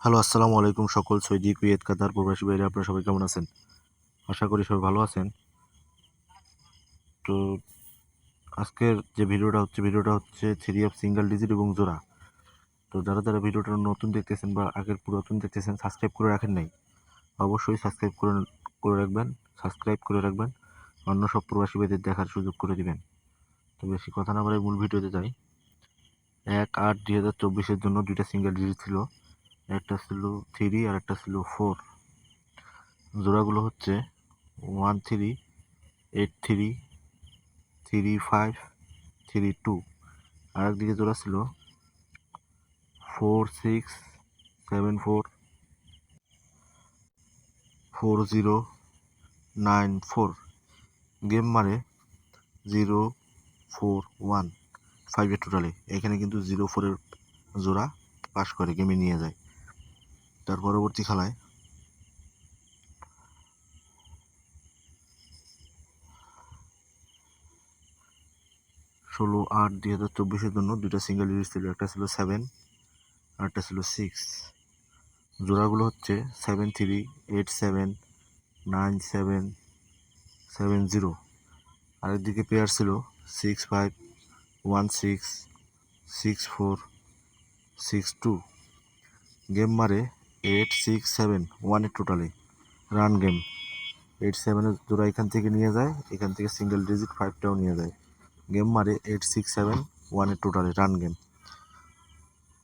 Hello, আসসালামু আলাইকুম সকল সৌদি, কুয়েত, কাতার প্রবাসী ভাইরা, আপনারা সবাই কেমন আছেন? আশা করি সবাই ভালো আছেন। তো আজকের যে ভিডিওটা হচ্ছে থ্রি অফ সিঙ্গেল ডিজিট এবং জোড়া। তো যারা ভিডিওটা নতুন দেখতেছেন বা আগের পুরাতন দেখতেছেন, সাবস্ক্রাইব করে রাখেন নাই, অবশ্যই সাবস্ক্রাইব করে রাখবেন। অন্য সব প্রবাসী ভাইদের দেখার সুযোগ করে দিবেন। তো বেশি কথা না বলে মূল ভিডিওতে যাই। 1/8/2024 জন্য দুইটা সিঙ্গেল ডিজিট ছিল, একটা ছিল 3 আর একটা ছিল 4। জোড়াগুলো হচ্ছে 1383, 3532। আরেকদিকে জোড়া ছিল 4674, 4094। গেম মারে 041, 5 টোটালে। এখানে কিন্তু 04-এর জোড়া পাস করে গেমে নিয়ে যায়। তার পরবর্তী খেলায় 16/8/2024 জন্য দুইটা সিঙ্গেল ডিজিট ছিল, একটা ছিল 7 আর একটা ছিল 6। জোড়াগুলো হচ্ছে 73879770। আরেকদিকে পেয়ার ছিল 65166462। গেম মারে 8671 টোটালি। রান গেম 87-এর জোড়া এখান থেকে নিয়ে যায়, এখান থেকে সিঙ্গেল ডিজিট 5টাও নিয়ে যায়। গেম মারে 8671 টোটালি রান গেম।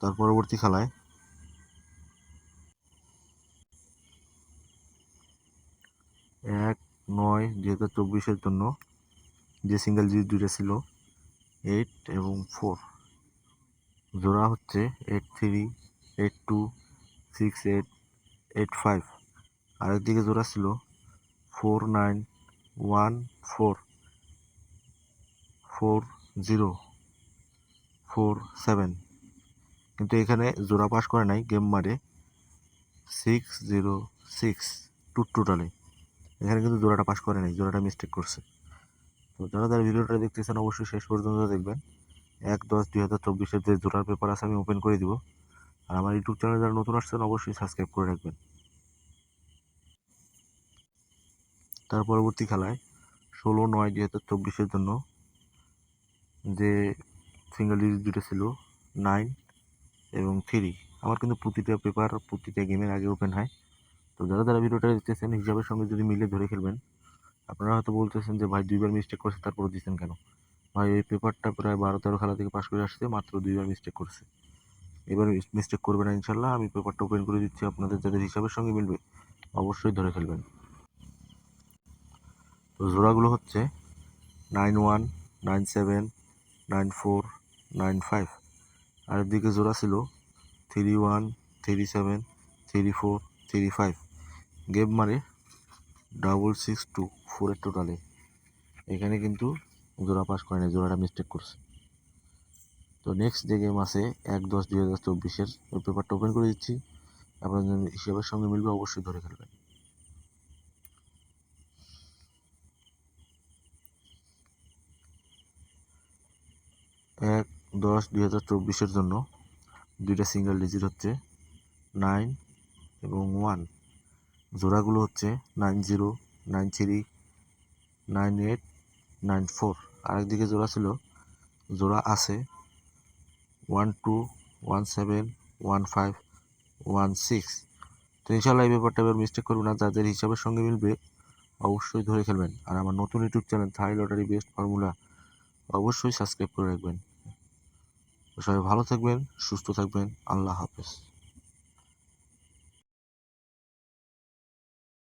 তার পরবর্তী খেলায় 1/9/2024 জন্য যে সিঙ্গেল ডিজিট দুইটা ছিল 8 এবং 4। জোড়া হচ্ছে 83826885। আরেকদিকে জোড়া ছিল 49144047। কিন্তু এখানে জোড়া পাস করে নাই, গেম মারে 606 টোটালে। এখানে কিন্তু জোড়াটা পাস করে নাই, জোড়াটা মিস্টেক করছে। তো যারা ভিডিওটা দেখতেছেন অবশ্যই শেষ পর্যন্ত দেখবেন। 1/10/2024 যে জোড়ার পেপার আছে আমি ওপেন করে দিব। আর আমার ইউটিউব চ্যানেলে যারা নতুন আসছেন অবশ্যই সাবস্ক্রাইব করে রাখবেন। তার পরবর্তী খেলায় 16/9/2024 জন্য যে সিঙ্গেল ডিজিট দুটো ছিল 9 এবং 3। আমার কিন্তু প্রতিটা পেপার প্রতিটা গেমের আগে ওপেন হয়। তো যারা ভিডিওটা দেখতেছেন হিসাবের সঙ্গে যদি মিলে ধরে খেলবেন। আপনারা হয়তো বলতেছেন যে ভাই 2বার মিস্টেক করছে তারপরে দিচ্ছেন কেন? ভাই এই পেপারটা প্রায় 12-13 খেলা থেকে পাস করে আসছে, মাত্র 2বার মিস্টেক করছে। এবার মিস্টেক করবে না ইনশাল্লাহ। আমি পেপারটা ওপেন করে দিচ্ছি, আপনাদের যাদের হিসাবের সঙ্গে মিলবে অবশ্যই ধরে খেলবেন। তো জোড়াগুলো হচ্ছে 91979495। আরেকদিকে জোড়া ছিল 31373435। গেম মারে 6624 টোটালে। এখানে কিন্তু জোড়া পাস করে না, জোড়াটা মিস্টেক করছে। তো নেক্সট যে গেম আছে 1/10/2024 ওই পেপারটা ওপেন করে দিচ্ছি, আপনাদের হিসাবের সঙ্গে মিলবে অবশ্যই ধরে খেলবেন। 1/10/2024 জন্য দুইটা সিঙ্গেল ডিজিট হচ্ছে 9 এবং 1। জোড়াগুলো হচ্ছে 90939894। আরেকদিকে জোড়া আছে 12171516। তো ইনশাল্লাহ এই ব্যাপারটা এবার মিস্টেক করবে না, যাদের হিসাবের সঙ্গে মিলবে অবশ্যই ধরে খেলবেন। আর আমার নতুন ইউটিউব চ্যানেল থাই লটারি বেস্ট ফর্মুলা অবশ্যই সাবস্ক্রাইব করে রাখবেন। সবাই ভালো থাকবেন, সুস্থ থাকবেন। আল্লাহ হাফেজ।